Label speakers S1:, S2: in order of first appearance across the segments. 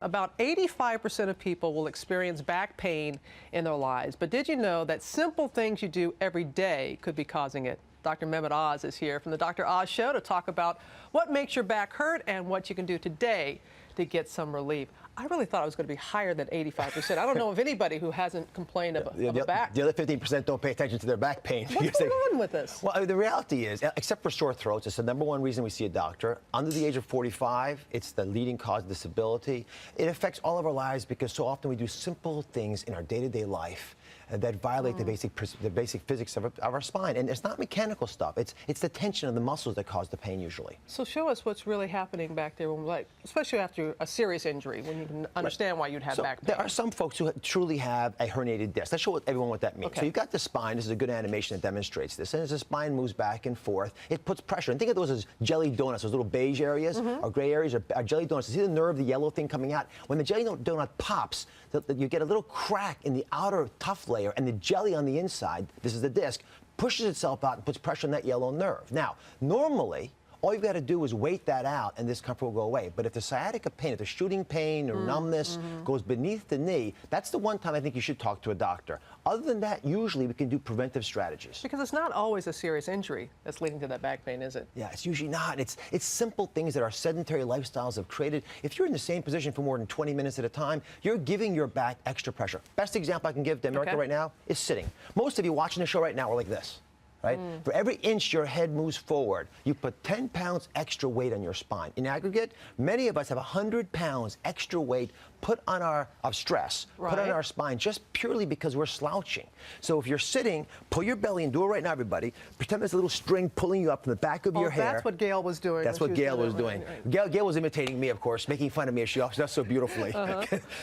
S1: About 85% of people will experience back pain in their lives. But did you know that simple things you do every day could be causing it? Dr. Mehmet Oz is here from the Dr. Oz Show to talk about what makes your back hurt and what you can do today to get some relief. I really thought it was going to be higher than 85%. I don't know of anybody who hasn't complained of a back.
S2: The other 15% don't pay attention to their back pain.
S1: What's going on with this?
S2: Well, the reality is, except for sore throats, it's the #1 reason we see a doctor. Under the age of 45, it's the leading cause of disability. It affects all of our lives because so often we do simple things in our day-to-day life that violate the basic physics of our spine. And it's not mechanical stuff. It's the tension of the muscles that cause the pain usually.
S1: So show us what's really happening back there, especially after a serious injury, when you can understand why you'd have back pain.
S2: There are some folks who truly have a herniated disc. Let's show everyone what that means.
S1: Okay.
S2: So you've got the spine. This is a good animation that demonstrates this. And as the spine moves back and forth, it puts pressure. And think of those as jelly donuts, those little beige areas or gray areas are jelly donuts. See the nerve, the yellow thing coming out? When the jelly donut pops, you get a little crack in the outer tough layer, and the jelly on the inside, this is the disc, pushes itself out and puts pressure on that yellow nerve. Now, normally, all you've got to do is wait that out and discomfort will go away. But if the sciatica pain, if the shooting pain or numbness goes beneath the knee, that's the one time I think you should talk to a doctor. Other than that, usually we can do preventive strategies.
S1: Because it's not always a serious injury that's leading to that back pain, is it?
S2: Yeah, it's usually not. It's simple things that our sedentary lifestyles have created. If you're in the same position for more than 20 minutes at a time, you're giving your back extra pressure. Best example I can give to America right now is sitting. Most of you watching the show right now are like this. Right? For every inch your head moves forward, you put 10 pounds extra weight on your spine. In aggregate, many of us have 100 pounds extra weight put on of stress, put on our spine just purely because we're slouching. So if you're sitting, pull your belly in. Do it right now, everybody. Pretend there's a little string pulling you up from the back of your hair.
S1: That's what Gail was doing.
S2: That's what Gail was doing. Gail was imitating me, of course, making fun of me as she does so beautifully.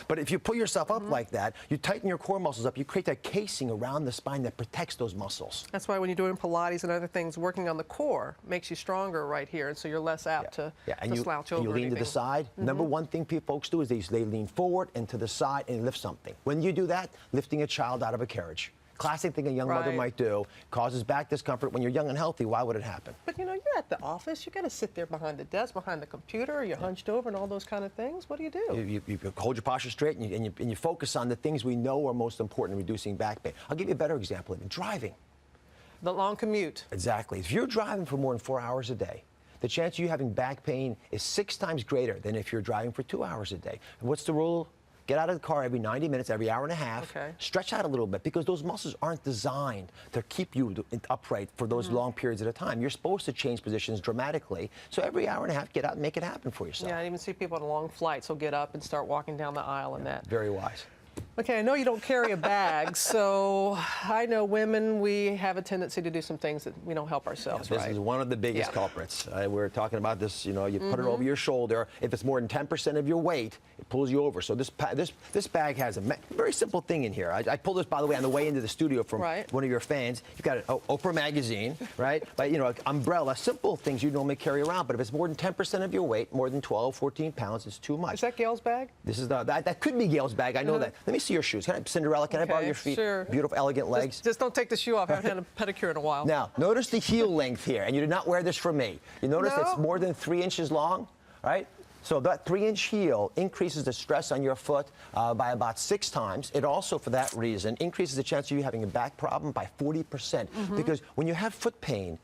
S2: But if you pull yourself up like that, you tighten your core muscles up, you create that casing around the spine that protects those muscles.
S1: That's why when you're doing Pilates and other things, working on the core makes you stronger right here, and so you're less apt to slouch over.
S2: And you lean to the side. #1 thing folks do is they lean forward and to the side and lift something. When you do that, lifting a child out of a carriage. Classic thing a young mother might do, causes back discomfort. When you're young and healthy, why would it happen?
S1: But you know, you're at the office, you got to sit there behind the desk, behind the computer, you're hunched over and all those kind of things. What do you do?
S2: You hold your posture straight and you focus on the things we know are most important in reducing back pain. I'll give you a better example, even driving.
S1: The long commute.
S2: Exactly. If you're driving for more than 4 hours a day, the chance of you having back pain is 6 times greater than if you're driving for 2 hours a day. And what's the rule? Get out of the car every 90 minutes, every hour and a half. Stretch out a little bit because those muscles aren't designed to keep you upright for those long periods at a time. You're supposed to change positions dramatically. So every hour and a half, get out and make it happen for yourself.
S1: Yeah, I even see people on long flights will get up and start walking down the aisle and that.
S2: Very wise.
S1: Okay, I know you don't carry a bag, so I know women, we have a tendency to do some things that we don't help ourselves,
S2: This is one of the biggest culprits. We're talking about this, you know, you put it over your shoulder. If it's more than 10% of your weight, it pulls you over. So this bag has a very simple thing in here. I pulled this, by the way, on the way into the studio from one of your fans. You've got an Oprah magazine, right? But, you know, umbrella, simple things you normally carry around. But if it's more than 10% of your weight, more than 12, 14 pounds, it's too much.
S1: Is that Gail's bag?
S2: This is that could be Gail's bag. I know that. Let me see your shoes. Cinderella, can I borrow your feet?
S1: Sure.
S2: Beautiful, elegant legs.
S1: Just don't take the shoe off. I haven't had a pedicure in a while.
S2: Now, notice the heel length here, and you did not wear this for me. You notice it's more than 3 inches long, right? So that 3-inch heel increases the stress on your foot by about 6 times. It also, for that reason, increases the chance of you having a back problem by 40%. Because when you have foot pain,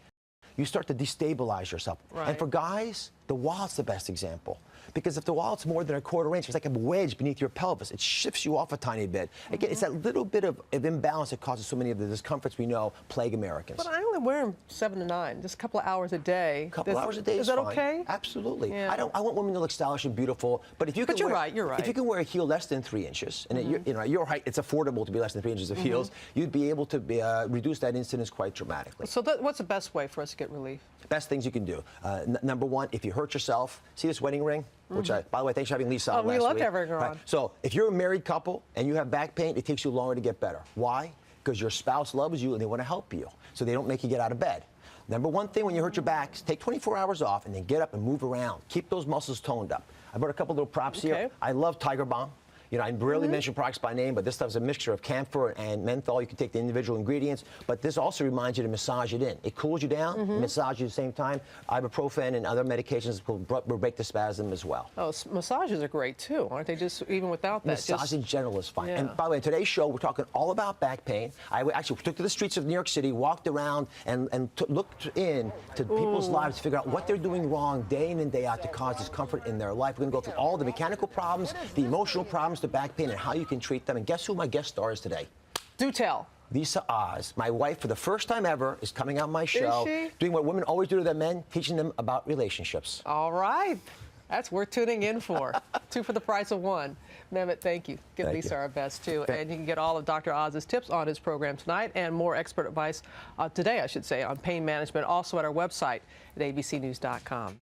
S2: you start to destabilize yourself. And for guys, the wallet's the best example. Because if the wallet's more than a 1/4 inch, it's like a wedge beneath your pelvis. It shifts you off a tiny bit. Again, it's that little bit of imbalance that causes so many of the discomforts we know plague Americans.
S1: But I only wear them 7 to 9, just a couple of hours a day.
S2: A couple hours a day is
S1: that
S2: fine.
S1: okay?
S2: Absolutely. I want women to look stylish and beautiful, but if you can
S1: you're right.
S2: If you can wear a heel less than 3 inches, and you know, at your height, it's affordable to be less than 3 inches of heels, you'd be able to reduce that incidence quite dramatically.
S1: So what's the best way for us to get relief?
S2: Best things you can do. #1, if you hurt yourself, see this wedding ring? Which, by the way, thanks for having Lisa on last week.
S1: We love having her on.
S2: So if you're a married couple and you have back pain, it takes you longer to get better. Why? Because your spouse loves you and they want to help you. So they don't make you get out of bed. #1 thing when you hurt your back is take 24 hours off and then get up and move around. Keep those muscles toned up. I brought a couple little props here. I love Tiger Balm. You know, I rarely mention products by name, but this stuff is a mixture of camphor and menthol. You can take the individual ingredients, but this also reminds you to massage it in. It cools you down, massage you at the same time. Ibuprofen and other medications will break the spasm as well.
S1: Oh, massages are great too, aren't they? Just even without that.
S2: Massage in general is fine.
S1: Yeah.
S2: And by the way, in today's show, we're talking all about back pain. I actually took to the streets of New York City, walked around, and looked in to people's lives to figure out what they're doing wrong day in and day out to cause discomfort in their life. We're going to go through all the mechanical problems, the emotional problems, the back pain, and how you can treat them. And guess who my guest star is today?
S1: Do tell.
S2: Lisa Oz, my wife, for the first time ever, is coming on my show,
S1: Is she?
S2: doing what women always do to their men, teaching them about relationships.
S1: All right. That's worth tuning in for. 2 for the price of 1. Mehmet, thank you. Give
S2: Thank
S1: Lisa
S2: you.
S1: our best, too. And you can get all of Dr. Oz's tips on his program tonight and more expert advice today, I should say, on pain management, also at our website at abcnews.com.